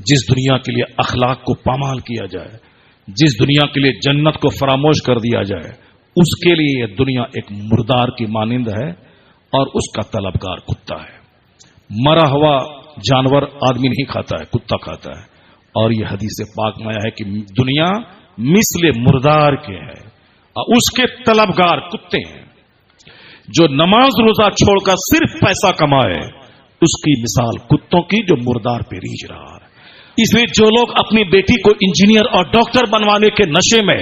जिस दुनिया के लिए अखलाक को पामाल किया जाए, जिस दुनिया के लिए जन्नत को फरामोश कर दिया जाए, उसके लिए यह दुनिया एक मुर्दार की मानिंद है और उसका तलबगार कुत्ता है। मरा हुआ जानवर आदमी नहीं खाता है, कुत्ता खाता है। और यह हदीस पाक में आया है कि दुनिया मिस्ले मुर्दार के है और उसके तलबगार कुत्ते हैं। जो नमाज रोजा छोड़कर सिर्फ पैसा कमाए, उसकी मिसाल कुत्तों की जो मुर्दार पे रीझ रहा है। इसलिए जो लोग अपनी बेटी को इंजीनियर और डॉक्टर बनवाने के नशे में,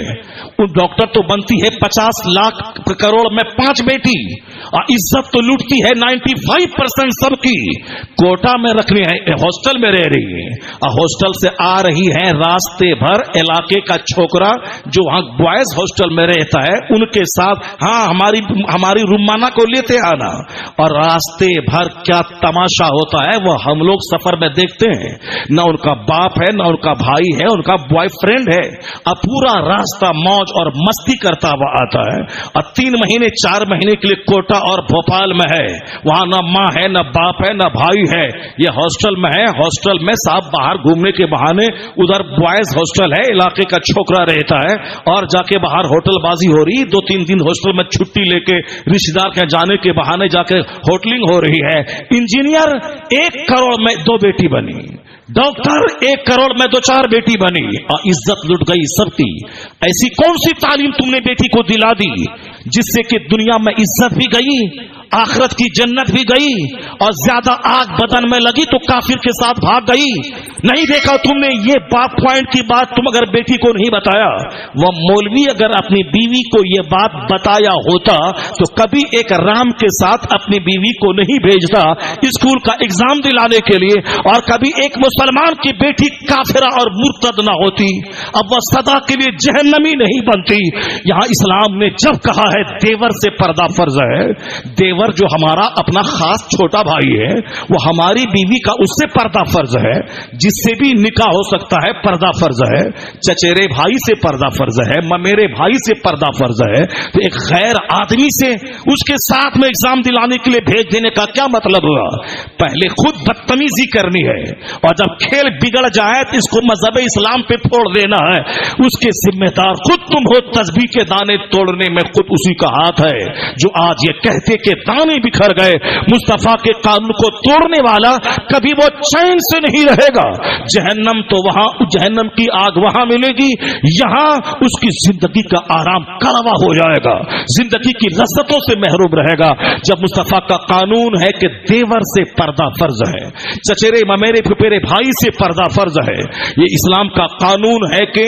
उन डॉक्टर तो बनती है 50 लाख करोड़ में 5 बेटी, और इज्जत तो लूटती है 95% सबकी, कोटा में रखनी है, हॉस्टल में रह रही है, और हॉस्टल से आ रही है रास्ते भर इलाके का छोकरा जो वहां बॉयज हॉस्टल में रहता है उनके साथ, हाँ हमारी रुमाना को लेते आना, और रास्ते भर क्या तमाशा होता है वो हम लोग सफर में देखते हैं। न उनका बाप है, न उनका भाई है, उनका बॉयफ्रेंड है, अब पूरा रास्ता मौज और मस्ती करता हुआ आता है। और 3 महीने 4 महीने के लिए कोटा और भोपाल में है, वहां न माँ है, न बाप है, न भाई है, ये हॉस्टल में है। हॉस्टल में साहब बाहर घूमने के बहाने, उधर बॉयज हॉस्टल है, इलाके का छोकरा रहता है, और जाके बाहर होटलबाजी हो रही, 2-3 दिन हॉस्टल में छुट्टी लेके रिश्तेदार के जाने के बहाने जाके होटलिंग हो रही है। इंजीनियर 1 करोड़ में 2 बेटी बनी, डॉक्टर 1 करोड़ में 2-4 बेटी बनी, और इज्जत लुट गई सबकी। ऐसी कौन सी तालीम तुमने बेटी को दिला दी जिससे कि दुनिया में इज्जत भी गई, आखिरत की जन्नत भी गई, और ज्यादा आग बदन में लगी तो काफिर के साथ भाग गई? नहीं देखा तुमने? ये पॉइंट की बात तुम अगर बेटी को नहीं बताया, वह मौलवी अगर अपनी बीवी को यह बात बताया होता तो कभी एक राम के साथ अपनी बीवी को नहीं भेजता स्कूल का एग्जाम दिलाने के लिए, और कभी एक मुसलमान की बेटी काफिरा और मुर्तद ना होती, अब वह सदा के लिए जहन्नमी नहीं बनती। यहां इस्लाम ने जब कहा है देवर से पर्दा फर्ज है, देवर जो हमारा अपना खास छोटा भाई है, वो हमारी बीवी का उससे पर्दा फर्ज है, जिससे भी निकाह हो सकता है पर्दा फर्ज है, चचेरे भाई से पर्दा फर्ज है, ममेरे भाई से पर्दा फर्ज है। तो एक गैर आदमी से उसके साथ में एग्जाम दिलाने के लिए भेज देने का क्या मतलब हुआ? पहले खुद बदतमीजी करनी है, और जब खेल बिगड़ जाए तो इसको मजहब इस्लाम पे फोड़ देना है। उसके जिम्मेदार खुद तुम हो। तस्बीह के दाने तोड़ने में खुद उसी का हाथ है जो आज ये कहते कि दाने बिखर गए। मुस्तफा के कानून को तोड़ने वाला कभी वो चैन से नहीं रहेगा। जहन्नम तो वहां, जहन्नम की आग वहां मिलेगी, यहां उसकी जिंदगी का आराम कड़वा हो जाएगा, जिंदगी की लज्जतों से महरूम रहेगा। जब मुस्तफा का कानून है कि देवर से पर्दा फर्ज है, चचेरे ममेरे फुफेरे भाई से पर्दा फर्ज है, ये इस्लाम का कानून है कि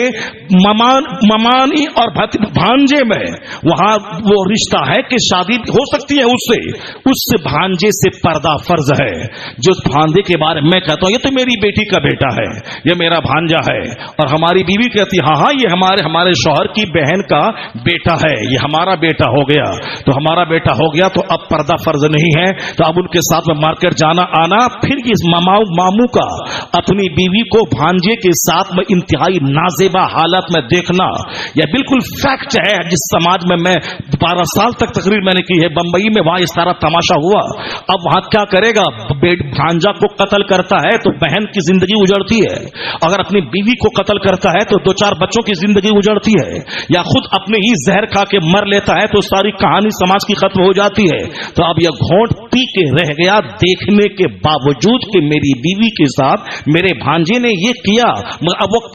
ममानी और भांजे में वहां वो रिश्ता है कि शादी हो सकती है उससे भांजे से पर्दा फर्ज है। जो भांजे के बारे में कहता हूं ये तो मेरी बेटी का बेटा है, ये मेरा भांजा है, और हमारी बीवी कहती हाँ ये हमारे शौहर की बहन का बेटा है, ये हमारा बेटा हो गया। तो हमारा बेटा हो गया तो अब पर्दा फर्ज नहीं है, तो अब उनके साथ में मार्केट जाना आना, फिर इस मामू का अपनी बीवी को भांजे के साथ में इंतहाई नाजेबा हालत में देखना, यह बिल्कुल फैक्ट है। जिस समाज में मैं 12 साल तक तकरीर मैंने की है बंबई में, वहां इस सारा तमाशा हुआ। अब वहां क्या करेगा? भांजा को कत्ल करता है तो बहन की जिंदगी उजड़ती है, अगर अपनी बीवी को कत्ल करता है तो 2-4 बच्चों की जिंदगी उजड़ती है, या खुद अपने ही जहर खा के मर लेता है तो सारी कहानी समाज की खत्म हो जाती है। तो अब यह घोंट पी के रह गया देखने के बावजूद कि मेरी बीवी के साथ मेरे भांजे ने ये किया, मगर अब वो